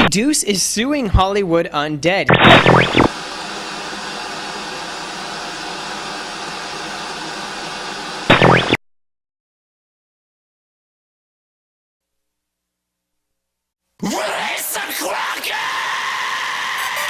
Deuce is suing Hollywood Undead.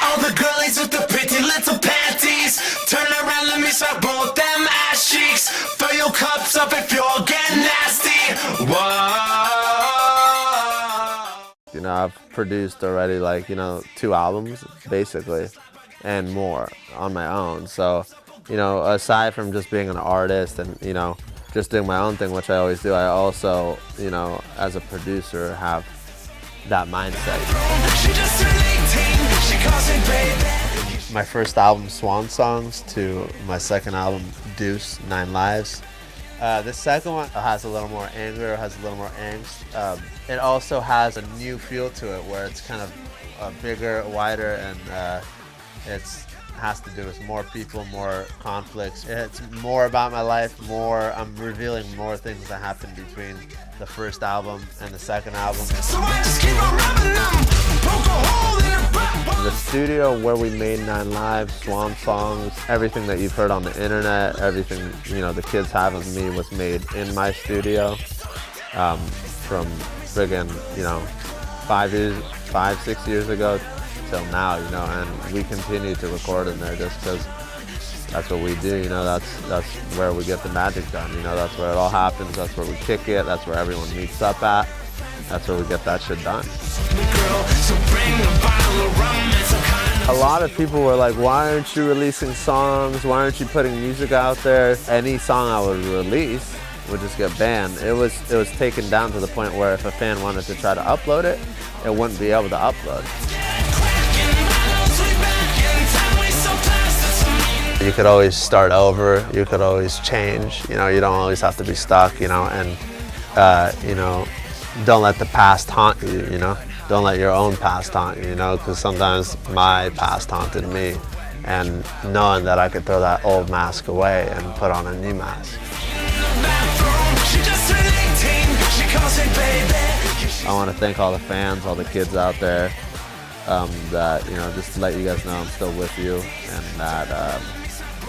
All the girlies with the pretty little panties, turn around, let me suck both them ass cheeks. Fill your cups up if you're getting nasty. Whoa. You know, I've produced already like, 2 albums basically and more on my own. So, aside from just being an artist and, just doing my own thing, which I always do, I also, as a producer have that mindset. My first album, Swan Songs, to my second album, Deuce, 9 Lives. The second one has a little more anger, has a little more angst. It also has a new feel to it where it's kind of bigger, wider, and it has to do with more people, more conflicts. It's more about my life, I'm revealing more things that happened between the first album and the second album. The studio where we made 9 Lives, Swan Songs, everything that you've heard on the internet, everything the kids have of me was made in my studio from friggin' 5, 6 years ago till now, and we continue to record in there just because that's what we do, that's where we get the magic done, that's where it all happens, that's where we kick it, that's where everyone meets up at, that's where we get that shit done. A lot of people were like, why aren't you releasing songs, why aren't you putting music out there? Any song I would release would just get banned. It was taken down to the point where if a fan wanted to try to upload it, it wouldn't be able to upload. You could always start over, you could always change, you don't always have to be stuck, and don't let the past haunt you, don't let your own past haunt you, because sometimes my past haunted me, and knowing that I could throw that old mask away and put on a new mask. I want to thank all the fans, all the kids out there, that, just to let you guys know I'm still with you, and that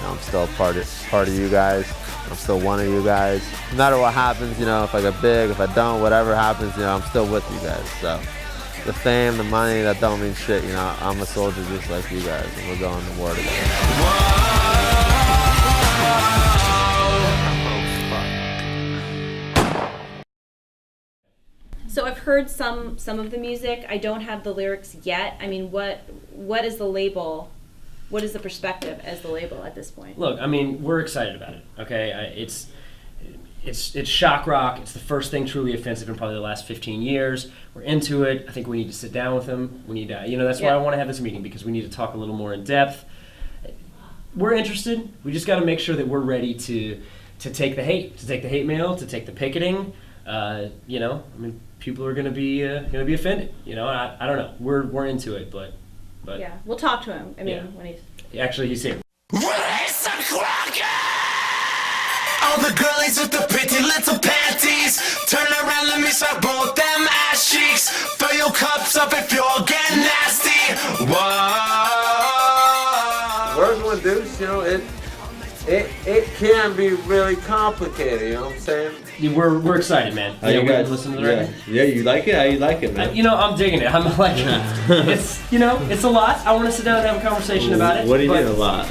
I'm still part of you guys. I'm still one of you guys. No matter what happens, if I get big, if I don't, whatever happens, I'm still with you guys. So the fame, the money, that don't mean shit. I'm a soldier just like you guys, and we're going to war together. So I've heard some of the music. I don't have the lyrics yet. I mean, what is the label? What is the perspective as the label at this point? Look, I mean, we're excited about it. Okay, it's shock rock. It's the first thing truly offensive in probably the last 15 years. We're into it. I think we need to sit down with them. We need to, that's why I want to have this meeting, because we need to talk a little more in depth. We're interested. We just got to make sure that we're ready to take the hate mail, to take the picketing. I mean, people are going to be offended. I don't know. We're into it, but yeah, we'll talk to him. I mean, when he's he's here. All the girlies with the pretty little panties, turn around, let me suck both them ass cheeks. Fill your cups up if you're getting nasty. Whoa. Words with Deuce, it can be really complicated, you know what I'm saying? We're excited, man. You guys listen to the record? Yeah, you like it? How you like it, man? I'm digging it. I'm like, it's a lot. I want to sit down and have a conversation about it. What do you mean a lot?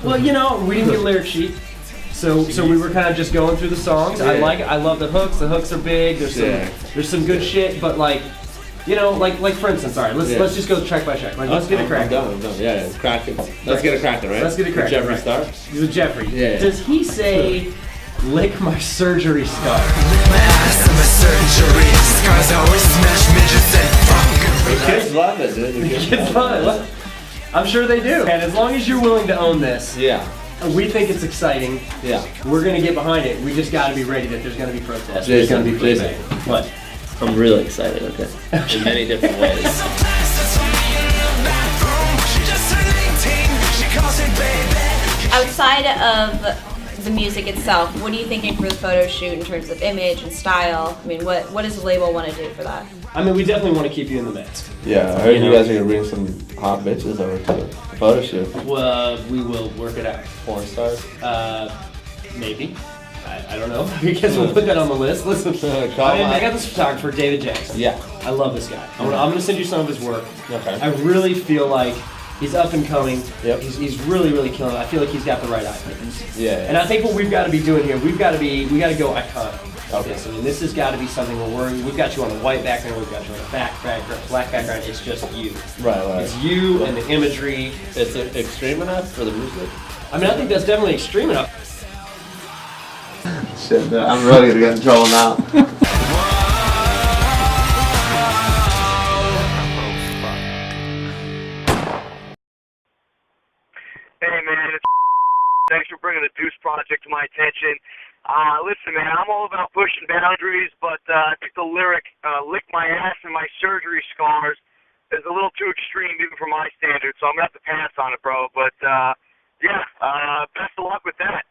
Well, we didn't get a lyric sheet, so we were kind of just going through the songs. Yeah. I like it. I love the hooks. The hooks are big. There's some good shit, but like for instance, all right, let's just go track by track. Like, let's get it cracking. I'm done. Yeah, it's cracking. Let's get it cracking, right? Let's get it cracking. Jeffree Star? With Jeffree. Yeah. Does he say, lick my surgery scar? Lick my ass and my surgery. Scars always smash midgets and fuck. The kids love it, dude. The kids love it. I'm sure they do. And as long as you're willing to own this, we think it's exciting. Yeah. We're going to get behind it. We just got to be ready that there's going to be protests. Jason, there's going to be Jason. What? I'm really excited, okay? In many different ways. outside of the music itself, what are you thinking for the photo shoot in terms of image and style? I mean, what does the label want to do for that? I mean, we definitely want to keep you in the mix. Yeah, I heard you guys are gonna bring some hot bitches over to the photo shoot. Well, we will work it out. Porn stars. Maybe. I don't know. I guess we'll put that on the list. Listen, I got this photographer, David Jackson. Yeah. I love this guy. I'm gonna send you some of his work. Okay. I really feel like he's up and coming. Yep. He's really, really killing it. I feel like he's got the right eye for this. Yeah. And I think what we've got to be doing here, we got to go iconic. Okay. I mean, this has got to be something where we've got you on a white background, we've got you on a black background. It's just you. Right. It's you and the imagery. It's extreme enough for the music. I mean, I think that's definitely extreme enough. Shit, I'm really gonna get in trouble now. Hey man, thanks for bringing the Deuce project to my attention. Listen man, I'm all about pushing boundaries, but I think the lyric, lick my ass and my surgery scars, is a little too extreme even for my standards, so I'm going to have to pass on it, bro. But best of luck with that.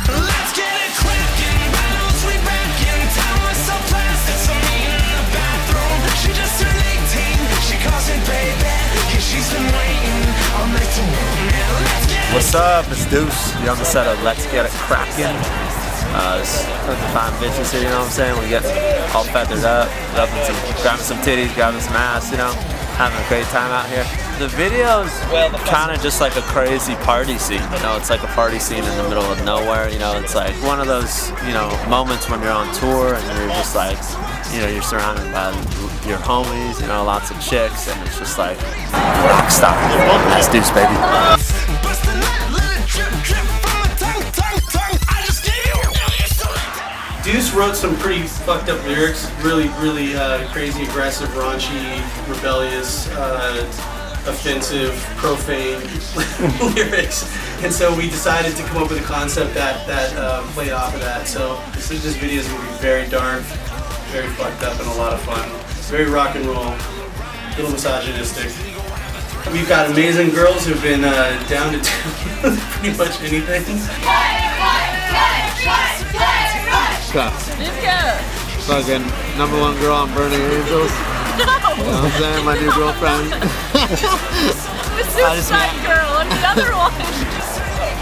Let's get it crackin', bottles we rackin', towers so plastic, so mean in the bathroom. She just turned 18, she calls me baby, yeah, she's been waiting all night to now. Let's get it. What's up? It's Deuce. You're on the set of Let's Get It Crackin'. It's fine bitches here, you know what I'm saying? We get all feathered up, grabbing some titties, grabbing some ass, you know, having a great time out here. The video's kind of just like a crazy party scene, you know, it's like a party scene in the middle of nowhere, you know, it's like one of those, you know, moments when you're on tour and you're just like, you know, you're surrounded by your homies, you know, lots of chicks, and it's just like, rock star. That's Deuce, baby. Bust a nut, let it drip, drip from my tongue. I just gave you Deuce wrote some pretty fucked up lyrics, really crazy, aggressive, raunchy, rebellious, offensive, profane lyrics, and so we decided to come up with a concept that played off of that. So this video is going to be very dark, very fucked up, and a lot of fun. Very rock and roll, a little misogynistic. We've got amazing girls who've been down to do pretty much anything. Fucking #1 girl on Burning Angels. You know what I'm saying? My new girlfriend. The Suicide Girl and the other one.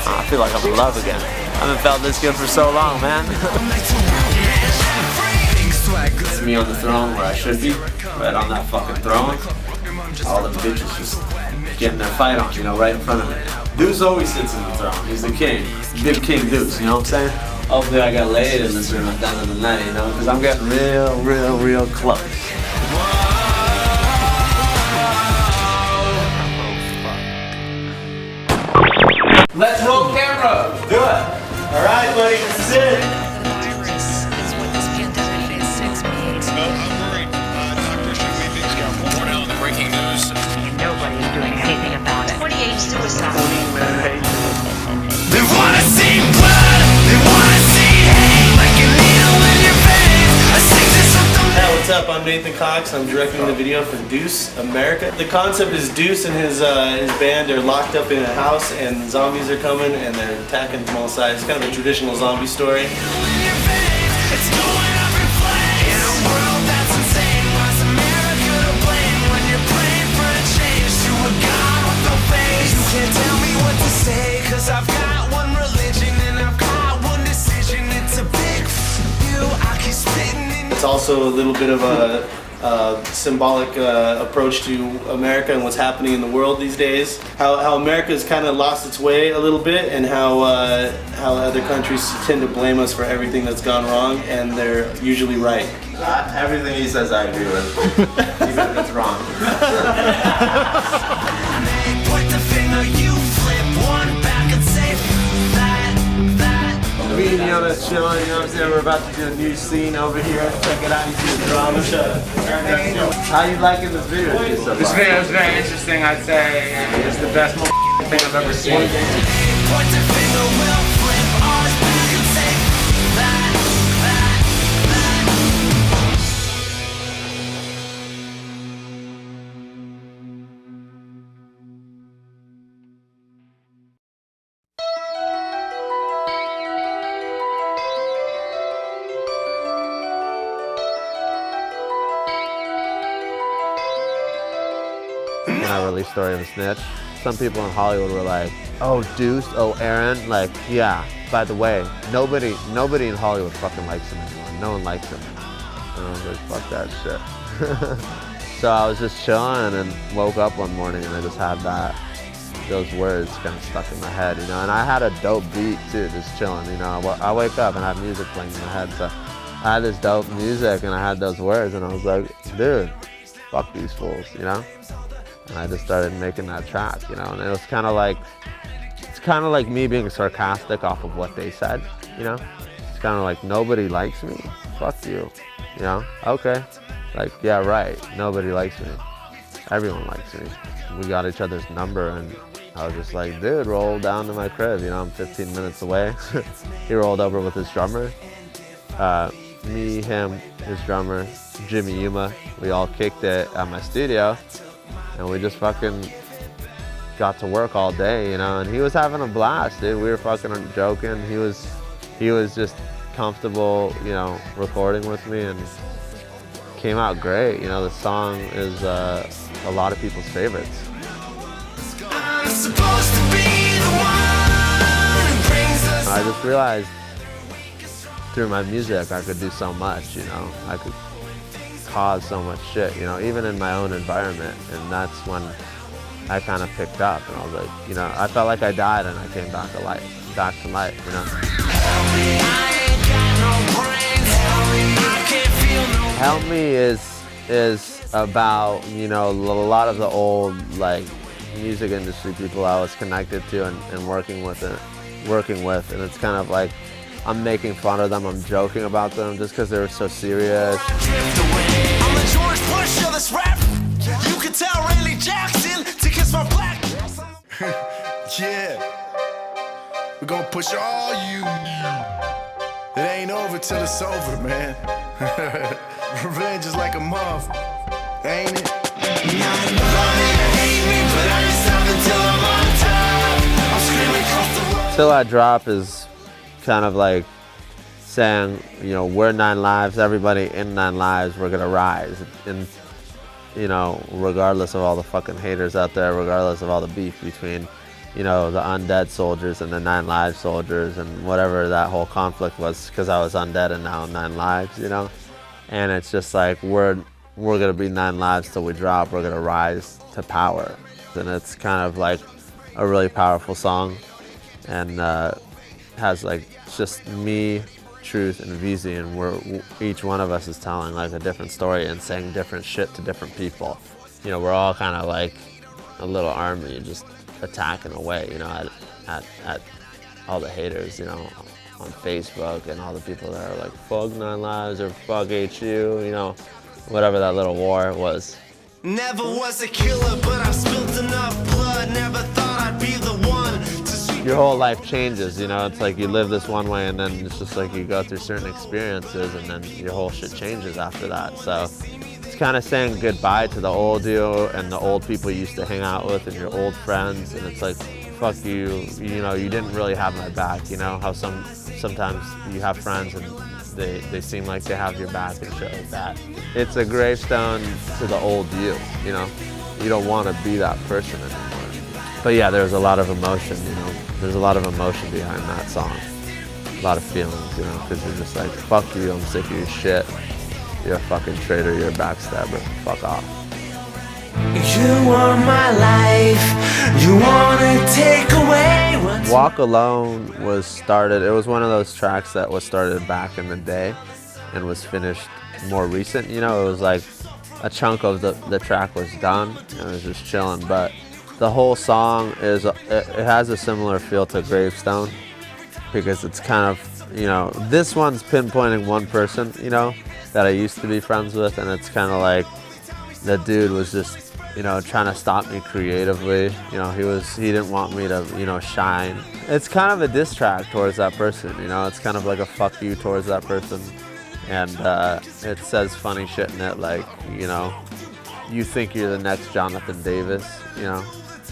I feel like I'm in love again. I haven't felt this good for so long, man. It's me on the throne where I should be, right on that fucking throne. All the bitches just getting their fight on, you know, right in front of me. Deuce always sits in the throne. He's the king. Big King Deuce, you know what I'm saying? Hopefully I got laid in this room at the end of the night, you know, because I'm getting real close. Let's roll camera. Do it. All right, buddy, this is it. Virus is what this pandemic is 6 months. I'm worried. Dr. Sweeping's got one more now in the breaking news. Nobody is doing anything about it. 28 suicides. They wanna see blood, they wanna see hate, like a needle in your veins. I sing this something. Hey, what's up? I'm Nathan Cox. I'm directing the video for Deuce America. The concept is Deuce and his band are locked up in a house, and zombies are coming and they're attacking from all sides. It's kind of a traditional zombie story. It's going up in flames. In a world that's insane, why's America to blame when you're praying for a change to a God with no face? You can't tell me what to say, cause I've got one religion and I've got one decision. It's a big you, I keep spitting in. It's also a little bit of a symbolic approach to America and what's happening in the world these days. How America's kind of lost its way a little bit, and how other countries tend to blame us for everything that's gone wrong, and they're usually right. Everything he says I agree with, even if it's wrong. Point the finger, you flip one back and say that. Me and Yona chilling, you know what I'm saying? We're about to do a new scene over here. Check it out, you see the drama. How you liking this video? This video is very interesting, I'd say. It's the best thing I've ever seen. Point the finger, we'll flip ours back and say that. when I released Story of a Snitch. Some people in Hollywood were like, oh, Deuce, oh, Aaron, like, yeah, by the way, nobody in Hollywood fucking likes him anymore. No one likes him. And I was like, fuck that shit. So I was just chilling and woke up one morning and I just had those words kind of stuck in my head, you know, and I had a dope beat too, just chilling, you know. I wake up and I have music playing in my head, so I had this dope music and I had those words and I was like, dude, fuck these fools, you know? And I just started making that track, you know, and it was kind of like me being sarcastic off of what they said, you know? It's kind of like, nobody likes me, fuck you, you know? Okay, like, yeah, right, nobody likes me, everyone likes me. We got each other's number and I was just like, dude, roll down to my crib, you know, I'm 15 minutes away. He rolled over with his drummer. Me, him, his drummer, Jimmy Yuma, we all kicked it at my studio and we just fucking got to work all day, you know, and he was having a blast, dude. We were fucking joking. He was just comfortable, you know, recording with me and came out great. You know, the song is a lot of people's favorites. I just realized through my music I could do so much, you know. I could cause so much shit, you know, even in my own environment, and that's when I kind of picked up and I was like, you know, I felt like I died and I came back to life, you know. Help Me is about, you know, a lot of the old, like, music industry people I was connected to and working with, and it's kind of like I'm making fun of them, I'm joking about them just because they were so serious. I'm the George Bush of this rap. You can tell Randy Jackson to kiss my black. Yeah, we're gonna push all you. It ain't over till it's over, man. Revenge is like a month, ain't it? Till I Drop is kind of like saying, you know, we're 9 Lives, everybody in 9 Lives, we're gonna rise. And, you know, regardless of all the fucking haters out there, regardless of all the beef between, you know, the undead soldiers and the 9 Lives soldiers and whatever that whole conflict was, because I was undead and now 9 Lives, you know? And it's just like, we're gonna be 9 Lives till we drop, we're gonna rise to power. And it's kind of like a really powerful song, and has like just me, Truth, and VZ, and each one of us is telling like a different story and saying different shit to different people. You know, we're all kind of like a little army just attacking away, you know, at all the haters, you know, on Facebook, and all the people that are like, fuck 9 Lives or fuck HU, you know, whatever that little war was. Never was a killer, but I've spilled enough blood. Never thought I'd be the one to. Your whole life changes, you know. It's like you live this one way, and then it's just like you go through certain experiences, and then your whole shit changes after that. So it's kind of saying goodbye to the old you and the old people you used to hang out with and your old friends. And it's like, fuck you, you know, you didn't really have my back. You know how sometimes you have friends and they seem like they have your back and shit like that. It's a gravestone to the old you know? You don't want to be that person anymore. But yeah, there's a lot of emotion, you know? There's a lot of emotion behind that song. A lot of feelings, you know? Because you're just like, fuck you, I'm sick of your shit. You're a fucking traitor, you're a backstabber, fuck off. You are my life, you wanna take away what's. Walk Alone was started, it was one of those tracks that was started back in the day and was finished more recent, you know. It was like a chunk of the track was done and it was just chilling, but the whole song is, it has a similar feel to Gravestone, because it's kind of, you know, this one's pinpointing one person, you know, that I used to be friends with, and it's kind of like the dude was just, you know, trying to stop me creatively. You know, he didn't want me to, you know, shine. It's kind of a diss track towards that person, you know. It's kind of like a fuck you towards that person. And it says funny shit in it, like, you know, you think you're the next Jonathan Davis, you know.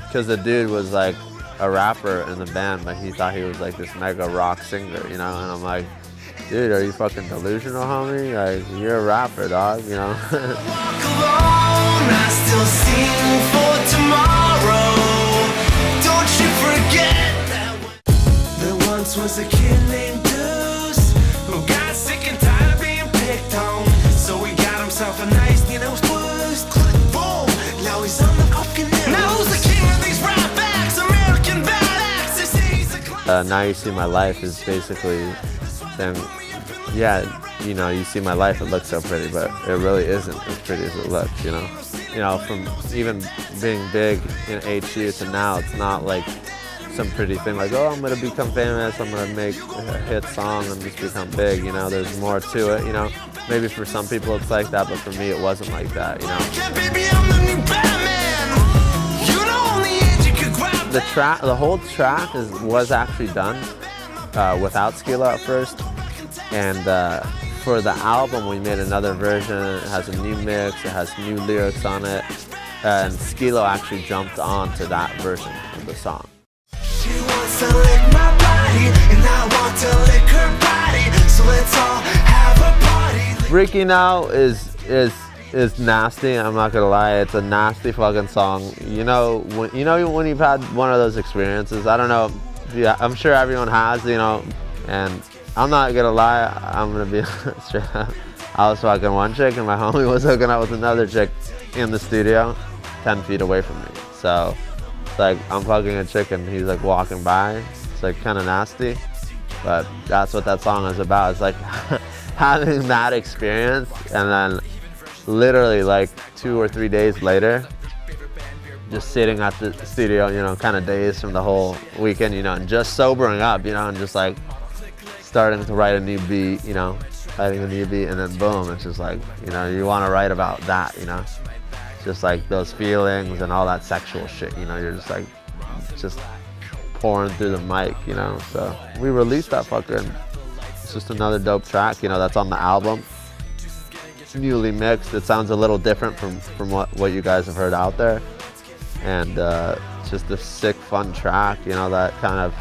Because the dude was like a rapper in the band, but he thought he was like this mega rock singer, you know. And I'm like, dude, are you fucking delusional, homie? Like, you're a rapper, dog, you know. I still sing for tomorrow. Don't you forget that there once was a kid named Deuce who got sick and tired of being picked on. So he got himself a nice, boost. Click, boom. Now he's on the fucking news. Now who's the king of these rap acts? American bad acts. They say he's a Now You See My Life is basically saying, yeah, you know, you see my life, it looks so pretty, but it really isn't as pretty as it looks, you know? You know, from even being big in HU to now, it's not like some pretty thing like, oh, I'm gonna become famous, I'm gonna make a hit song and just become big, you know? There's more to it, you know? Maybe for some people it's like that, but for me it wasn't like that, you know? The whole track was actually done without Skilo at first, and for the album we made another version. It has a new mix, it has new lyrics on it, and Skilo actually jumped on to that version of the song. She wants to lick my body, and I want to lick her body, so let's all have a party. Freaking Out is nasty. I'm not gonna lie, it's a nasty fucking song. You know when you've had one of those experiences. I don't know. Yeah, I'm sure everyone has. You know, and I'm not gonna lie. I'm gonna be straight up. I was fucking one chick, and my homie was hooking up with another chick in the studio, 10 feet away from me. So it's like I'm fucking a chick, and he's like walking by. It's like kind of nasty, but that's what that song is about. It's like having that experience, and then literally like 2 or 3 days later, just sitting at the studio, you know, kind of dazed from the whole weekend, you know, and just sobering up, you know, and just like starting to write a new beat, you know, writing a new beat, and then boom, it's just like, you know, you want to write about that, you know, just like those feelings and all that sexual shit, you know, you're just like, just pouring through the mic, you know. So we released that fucking, it's just another dope track, you know, that's on the album. Newly mixed. It sounds a little different from what you guys have heard out there, and it's just a sick, fun track, you know, that kind of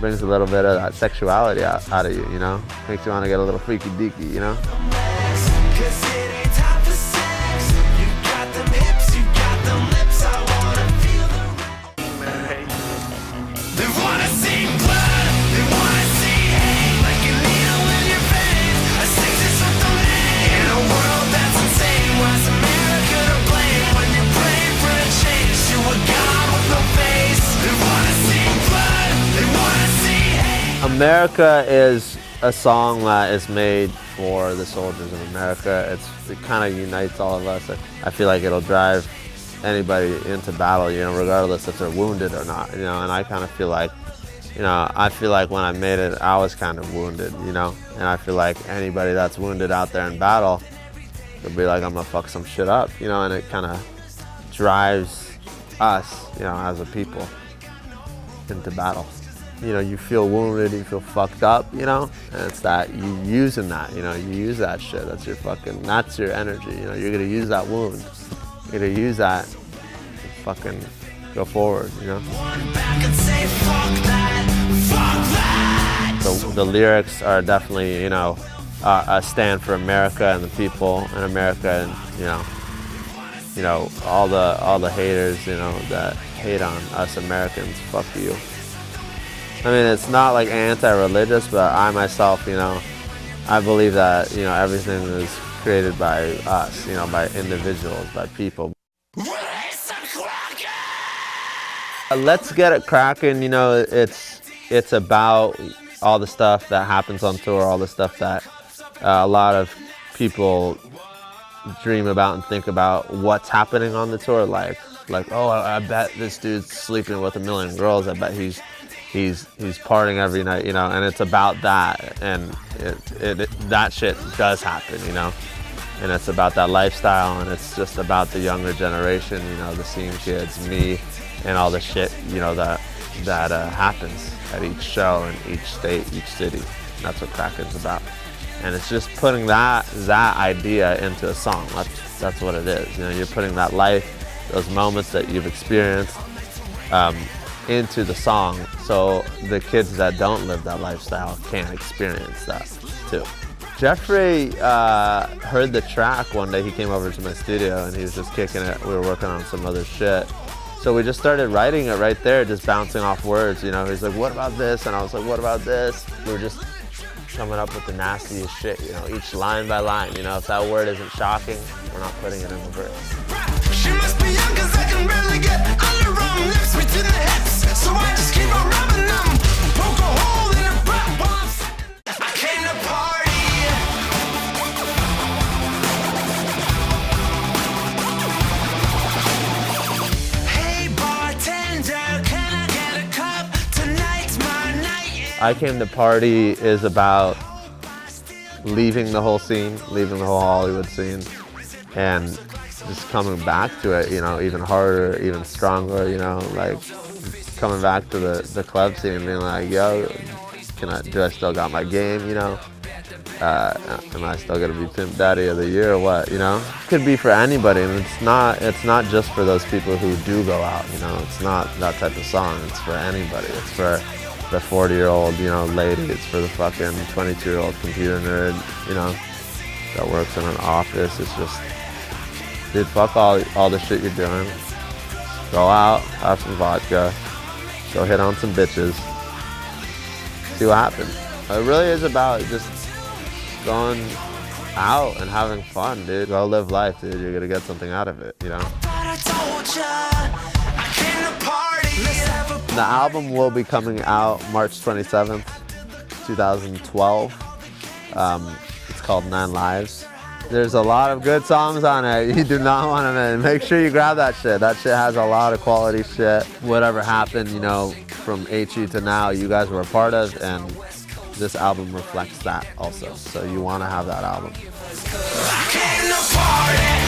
brings a little bit of that sexuality out of you, you know, makes you want to get a little freaky deaky, you know. America is a song that is made for the soldiers of America. It kind of unites all of us. I feel like it'll drive anybody into battle, you know, regardless if they're wounded or not, you know. And I kind of feel like, you know, when I made it, I was kind of wounded, you know. And I feel like anybody that's wounded out there in battle, they'll be like, I'm gonna fuck some shit up, you know. And it kind of drives us, you know, as a people into battle. You know, you feel wounded, you feel fucked up, you know, and it's that, you using that, you know, you use that shit, that's your energy, you know, you're gonna use that wound, you're gonna use that to fucking go forward, you know. The lyrics are definitely, you know, a stand for America and the people in America, and you know, all the haters, you know, that hate on us Americans, fuck you. I mean, it's not like anti-religious, but I myself, you know, I believe that, you know, everything is created by us, you know, by individuals, by people. Let's Get It Crackin', you know, it's about all the stuff that happens on tour, all the stuff that a lot of people dream about and think about what's happening on the tour, like oh, I bet this dude's sleeping with 1 million girls, I bet he's partying every night, you know, and it's about that, and that shit does happen, you know, and it's about that lifestyle, and it's just about the younger generation, you know, the scene kids, me, and all the shit, you know, that happens at each show in each state, each city. And that's what Crackin's about, and it's just putting that idea into a song. That's what it is, you know, you're putting that life, those moments that you've experienced, into the song, so the kids that don't live that lifestyle can experience that too. Jeffrey heard the track one day. He came over to my studio and he was just kicking it. We were working on some other shit. So we just started writing it right there, just bouncing off words, you know. He's like, what about this? And I was like, what about this? We were just coming up with the nastiest shit, you know, each line by line. You know, if that word isn't shocking, we're not putting it in the verse. She must be young 'cause I can barely get under them lips between the hips. So I just keep on rubbing them. Poke a hole in her butt while I'm sitting. I came to party. Hey bartender, can I get a cup? Tonight's my night. I Came to Party is about leaving the whole scene, leaving the whole Hollywood scene, and just coming back to it, you know, even harder, even stronger, you know, like coming back to the club scene and being like, yo, do I still got my game, you know? Am I still gonna be Pimp Daddy of the Year or what, you know? Could be for anybody, and it's not just for those people who do go out, you know? It's not that type of song, it's for anybody. It's for the 40-year-old, you know, lady. It's for the fucking 22-year-old computer nerd, you know, that works in an office. It's just, dude, fuck all the shit you're doing. Go out, have some vodka, go hit on some bitches, see what happens. It really is about just going out and having fun, dude. Go live life, dude. You're gonna get something out of it, you know? The album will be coming out March 27th, 2012. It's called 9 Lives. There's a lot of good songs on it. You do not want to miss. Make sure you grab that shit. That shit has a lot of quality shit. Whatever happened, you know, from HE to now, you guys were a part of, and this album reflects that also. So you want to have that album. I came to party.